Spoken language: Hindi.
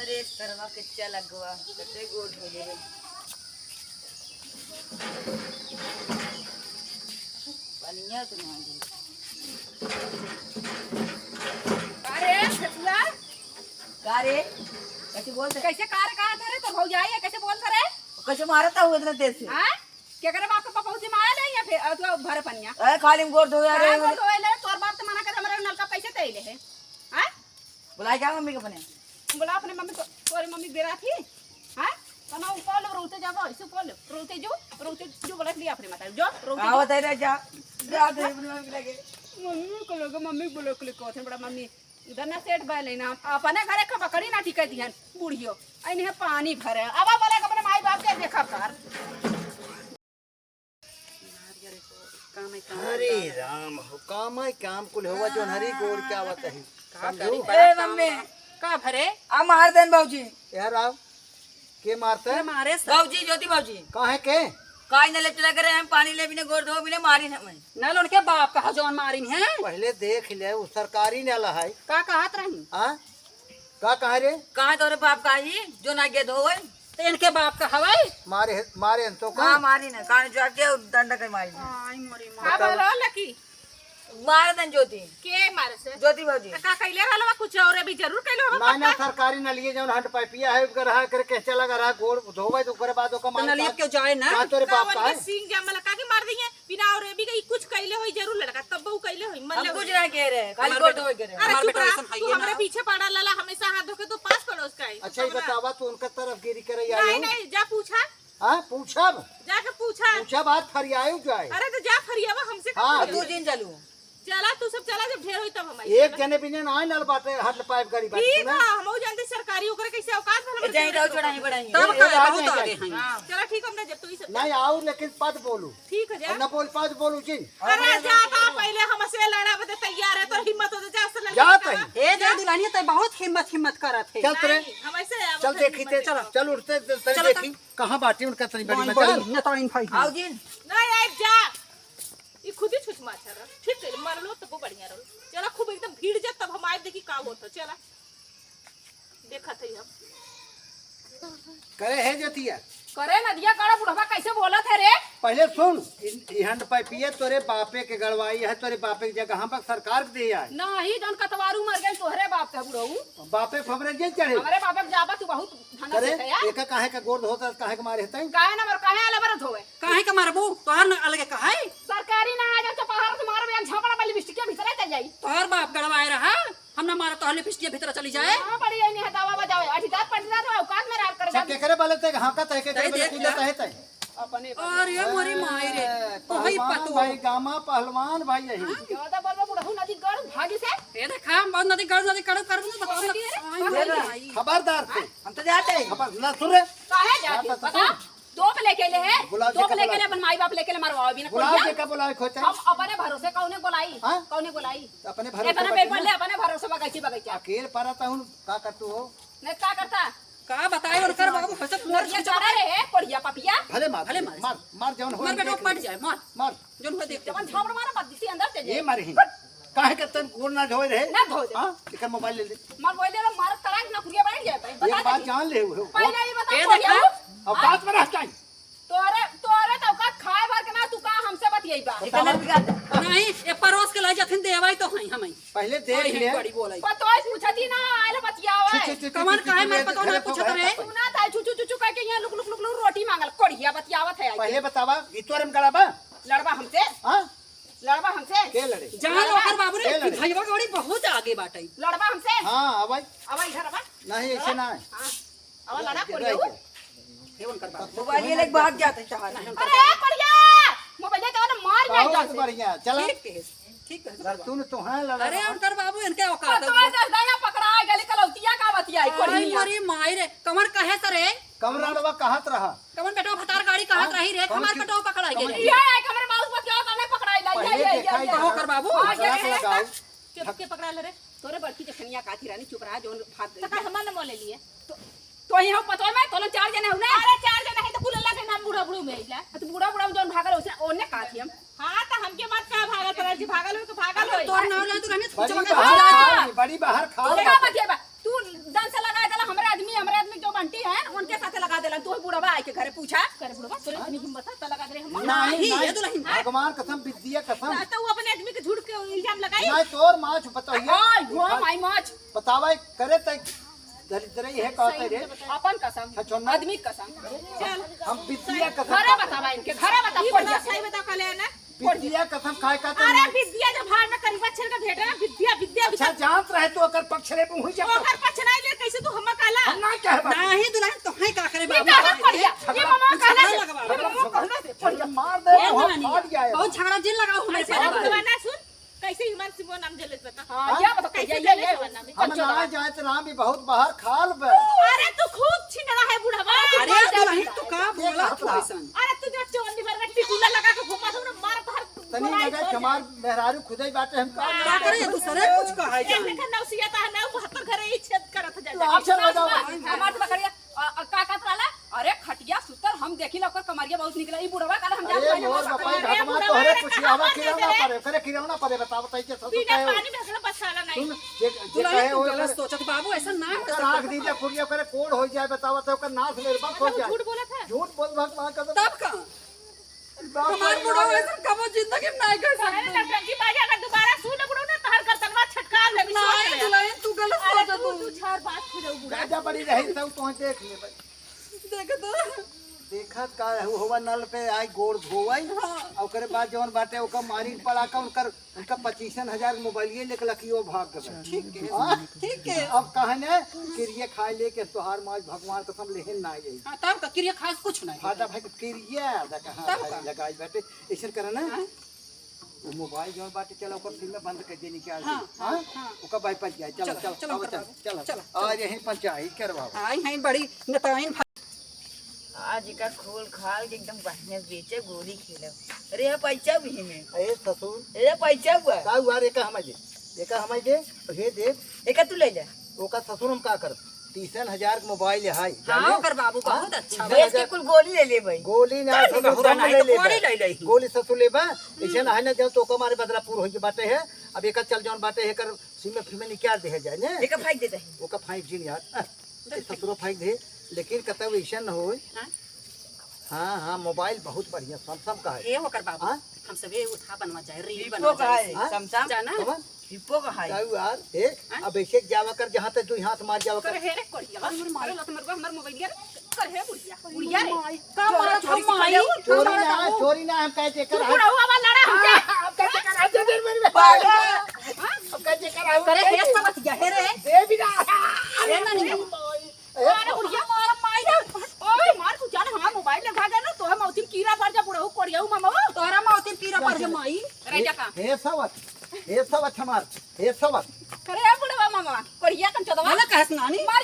अरे करवा कच्चा लगवा कते गोड़ धोले रे पानिया तो मांगी अरे ससुरा कारे कैसे बोलते कैसे कार कहा था रे तो हो जाए कैसे बोल करे कैसे मारता हुआ इतना तेज से हां क्या करे बाप का पपौसी माया ले या फिर तू भर पनिया अरे खाली में गोड़ धो यार हां तो ले तोर बाप तो मना कर हमारे नल का पैसे तैले है हां बुलाए क्या मम्मी को अपने बोला अपने मम्मी को तोरी मम्मी बेरा थी हां तना ऊपर रोते जाबो ऐसे बोल रोते जो बोला लिया अपने माता जो रोते आवत है रे जा दे अपनी मम्मी को लगे मम्मी को लोग मम्मी बोलो क्लिक को थे बड़ा मम्मी इधर ना सेट बाय लेना अपने घरे का बकरी ना ठीक दिहन बूढ़ियो ऐने पानी भरे अब बोला अपने माई बाप के देखा कर हरे राम हो काम है काम कुल होवा जो हरी गोड़ क्या आवत है समझो ए मम्मी का भरे आ मार देन बाबूजी यार आओ के मारते हैं मारे बाबूजी ज्योति बाबूजी काहे के काई न ले चला करे हम पानी ले बिना गोड़ धो बिना मारी न मैं नल उनके बाप का जौन मारिन है पहले देख ले वो सरकारी नाला है का कहत रही हां का कहा रे कहां तोरे बाप का ही जो ना गे धोवे तो इनके बाप का हवाई मारे मारे तो का हां मारी न कान जाके दंड कर मारी आई मोरी मां का बोलो लकी मार देन ज्योति के मारे से ज्योति बाबूजी का कइले रहलवा कुछ और भी जरूर कइले होगा ना ना सरकारी नलिए जौन हट पाइपिया है उनका रहा करे कैसे लगा रहा गोड़ धोवे तो करे बाद ओका मार नलिया क्यों जाए ना का तोरे बाप का है सिंह जमल का के मार दिए बिना और भी कुछ कइले होई जरूर लड़का तब वो कइले होई मन हम कुछ ना कह रहे खाली गोड़ धोवे करे अरे चुप रहा तू हमरे पीछे पड़ा लला हमेशा हाथ धोके तो पास पड़ोस का है अच्छा ये बतावा तू उनका तरफ गिरी करे नहीं आई नहीं जा पूछा हां पूछब जाके पूछा पूछा बात फरियायो जाए अरे तो जा फरियावा हमसे हाँ, तू दिन चलू चला तू सब चला जब ढेर होई तब हम एक जने बिने ना नल बाटे हट पाइप गाड़ी बाटे ठीक है हम जानते सरकारी ओकरे कैसे औकात भला जाई दाऊ छोड़ाई बढ़ाई तब ये का बात बहुत नहीं आगे चाहिए। हैं चला ठीक हमने जब तू इस नहीं आओ लेकिन पद बोलू ठीक है जा न बोल पद बोलू जी अरे जाता पहले हमसे लड़ा बते तैयार है तो हिम्मत हो जा से जा तई ए जा दुल्हनिया तय बहुत हिम्मत करत है चल तेरे हम ऐसे चल देखी ते चल उठते तेरे देखी कहां बाटी उनका तनी बड़ी मचाल नतौइन भाई आओ जी नहीं आई जा ई खुद ही छुछ माछा रहा ठीक है मर लो तो बढ़िया रहो चला खूब एकदम भीड़ जा तब हम आए देखी का होता चला देखा थे हम करे है जतिया करे नदिया काड़ा बुढ़वा कैसे बोलत है रे पहले सुन हंड पाइपिए तोरे बापे के गड़वाई है तोरे बापे की जगह पर सरकार के दे आए नहीं जौन कतवारू मर गए तोहरे बाप का बुढ़ऊ बापे फबरे जे चढ़े हमारे बाप के जाबा तू बहुत धना करे से या एक काहे का गोड़ होता काहे के मारे हतई काहे ना मर काहे आले बरत होवे काहे के मारबू तोहर न अलगे काहे सरकारी ना आ जा तो पहाड़ से मारबे झापड़ा वाली बिस्टिक के भीतर चल जाई तोहर बाप गड़वाए रहा हम ना मारा तोहर लिपस्टिक भीतर चली जाए हां बड़ी आई नहीं हटावा बजावे अठीदार पंडित औकात में रात कर सब के करे बाले ते हाकत है के करे कूदत है तई अपने अरे मोरी माई रे तोही पहलवान पतू भाई गामा पहलवान भाई यही ज्यादा बोलबो बुढ़ऊ नदी गड़ भागी से ए देखा हम बहुत नदी कड़ करबू ना बताओ खबरदार थे हम तो जाते हैं खबर ना सुन रे काहे जाती बता दो पे लेके ले है गुलाब दो जी पे का लेके ले बुलाओ। अपन माई बाप लेके ले मरवाओ बिना गुलाब कोई जी का बुलाए खोते हम अपने भरोसे कौने बोलाई हाँ? कौने बोलाई अपने इतना भरोसे पेपर ले अपने भरोसे बगैचा अकेले परता हूं का करतू हो ने का करता का बताए और कर बाबू फसक मोर नदिया जा रहे है पड़िया पपिया भले मार भले मार। मार मार जौन हो मार बेटा पट जाए मार मार जोन हो देख जब झापड़ मारा मत दिसी अंदर से ये मारे ही काहे के तन गोड़ ना धोए रहे ना धो दे हां इकर मोबाइल ले ले मार बोले मार तड़ाक ना खुरिया बैठ जाए एक बता बात दे जान ले हो पहले ही बता ए पड़िया देखा अब बात में रह जाए तोरे तो का खाए भर के ना तू का हमसे बतियाई बा इतना बिगाड़ नहीं ए परोस के लाई जथिन देवाई तो हई हम पहले देख ले बड़ी बोलाई पतोय पूछती ना आले बतियावे कमर काहे मत पतो ना पूछत रे सुना था चुचू चुचू कह के यहाँ लुक लुक लुक लुक रोटी मांगल कोढ़िया बतियावत है पहले बतावा इतोरे में गड़ाबा लड़बा हमसे हां लड़बा हमसे के लड़े जान ओकर बाबू रे ए लड़े। भईवा गड़ी बहुत आगे बाटई लड़बा हमसे हां अब अब इधर अब नहीं ऐसे ना हां अब लड़ा कोढ़िया हेवन कर बाबू मोबाइल ये लेके भाग जाते चाहत अरे कोढ़िया मोबाइल तो ना मार बहुत जाए बढ़िया चला ठीक है तू तो हां लड़ा अरे उनकर बाबू इनके औकात तो दस दाया पकड़ा गली कलौतिया का बतियाई आई कोढ़िया मोरी माई रे कमर कहे सरे कमराड़वा कहत रहा कमर बेटा फटार गाड़ी कहत रही रे हमार बेटा पकड़ाई गेले ये हमरे माउस बतिया तने पकड़ाई पहले लाई दिखाई तो कर बाबू सड़क लगाओ चुप के पकड़ा ले रे तोरे बड़की जखनिया काथी रानी चुप रहा जोन भाग गई तका हमन मोले लिए तो यहाँ पतो में तोलो चार जने हो ना अरे चार जन है तो कुल अल्लाह के नाम बूढ़ा बूढ़ू में इला तो बूढ़ा बूढ़ा जोन भागल ओसे ओने काथी हम हां तो हमके मत का भागल पर जी भागल हो तो भागल हो तोर नाम ले तू रहने बड़ी चमक बाहर खा बड़ी बाहर खा देखा बतिया बा तू दन से लगा दला हमरे आदमी बुढ़वा आके घरे पूछा करे बुढ़वा तोरे इतनी हिम्मत है त लगा दे हम नहीं ये दुल्हन नहीं भगवान कसम विद्या कसम तो वो अपने आदमी के झूठ के इल्जाम लगाई नहीं तोर माछ बताइए वो माई माच बतावे करे तक दरिद्र ही है कहते रे अपन कसम छछोन्ना आदमी कसम चल हम विद्या कसम घरे बतावा इनके घरे बता ई पड़ बता सही बता कले ना विद्या कसम खाए का अरे विद्या जब भार में करीबा छल का भेटे ना विद्या विद्या अच्छा जानत रहे तो अगर पक्ष रे हुई जा ओकर पछनाई ले कैसे तू हम काला ना कहबा नहीं दुल्हन तो है का करे ये काला पड़िया ये मामा काला ये मामा कहना से पड़िया मार दे हम फाड़ गया है बहुत झगड़ा जिन लगाओ हमारे ऐसे ना सुन कैसे हिमान सिंह नाम जले बता हां ये बता कैसे ये हम ना जाए तो राम भी बहुत बाहर खाल बे अरे तू खूब छिनड़ा है बुढ़वा अरे दुल्हन तू का बोला तू ऐसन अरे तू जो चोंडी भर गट्टी कूला लगा के घुमा तो मार धर तनी लगा कमार मेहरारू खुदे बाटे हम का क्या करे ये दूसरे कुछ कहा है एक देखा नौसिया ता ना 72 घरे ही छेद करत जा अच्छा लगाओ हमार तो बकरिया का कहला अरे खटिया सुतर हम देखी ना ओकर कमरिया बहुत निकला ई बुढ़वा काला हम अरे मोर बापा भगवान तोहरे पुछियावा खिलौना पड़े करे खिलौना पड़े बताओ बताई के सब बिना कहे पानी में हसला बसाला नहीं सुन जे दुल्हन कहे तू वो गलत सोचत बाबू ऐसा ना कर राख दीजिए कुड़िया करे कोड हो जाए बताओ तो ओकर नाश मेरे बक हो जाए झूठ बोला था झूठ बोल भगवान का तब का हमार बुढ़वा ऐसा कबो जिंदगी में नहीं कर अरे सकता लड़की बाजा अगर दोबारा सुन बुढ़ो ना तहर कर तलवा छटका ले भी सोच नहीं ले दुल्हन तू गलत अरे सोचत तू छार बात फिरौ बुढ़ा राजा बड़ी रही सब तो देख ले भाई देख तो देखत का हुआ नल पे आई गोड़ धोवई और ओकरे बाद जवन बाटे ओका मारी पड़ा का उनका 25,000 मोबाइल लेके लकियो भाग गए ठीक है ठीक है अब कहने किरिए खाए लेके तोहार माज भगवान कसम लेहन ना आई हां तब का क्रिया खास कुछ नहीं फाटा भाई किरिए कहां लगाई बाटे ऐसे करे ना वो मोबाइल जो बाटे चलो ओकर सिम में बंद कर दे निकाल हां ओका बाई पर जाए चलो चलो चलो आज यहीं पंचायत करवाओ आई हैं बड़ी नताइन आज का खोल खाल के एकदम बढ़िया बेचे गोली खेले अरे ये पैसा भी में ए ससुर ये पैसा हुआ का हुआ रे का हमारे दे हे दे एक तू ले जा ओका ससुर हम का कर 30,000 के मोबाइल है हां कर बाबू बहुत अच्छा बेच के कुल गोली ले ले भाई गोली ना ससुर हम ले ले गोली ले ले गोली ससुर लेबा ऐसे ना है ना जब तो को मारे बदला पूर होई बाटे है अब एक चल जौन बाटे है कर सिम में फिर निकाल दे जाए ने एक फाइट देता है ओका फाइट जिन यार ससुर फाइट दे लेकिन कतौ ऐसा न होई हां हां मोबाइल बहुत बढ़िया सैमसंग का है ए होकर बाबू हां हम सब ये उठा बनवा जाए रील हिप्पो बनवा का जाए है समसम जाना कौन हिप्पो का है काऊ यार ए अब ऐसे जावा कर जहां तक 2 हाथ मार जावा कर कर हे रे कोड़िया मारो लत मरवा हमर मोबाइल कर हे बुढ़िया रे का मारा था माई चोरी ना हम कहते कर बुढ़ा हुआ वाला लड़ा हमके अब कहते कर आज देर मेरी अब कहते कर करे हे सब बच गया हे रे दे भी ना अरे ना नहीं अरे बुढ़िया मार माई ओए मार तू जान हमार मोबाइल लगा गया ना तो हम औतिन कीड़ा पड़ जा बुढ़ा कोड़िया मामा तोरा माउती पीरा पर जे माई राजा का हे सवत हमार हे सवत करे बुढ़वा मामा कोड़िया कम चदवा वाला कहस नानी मार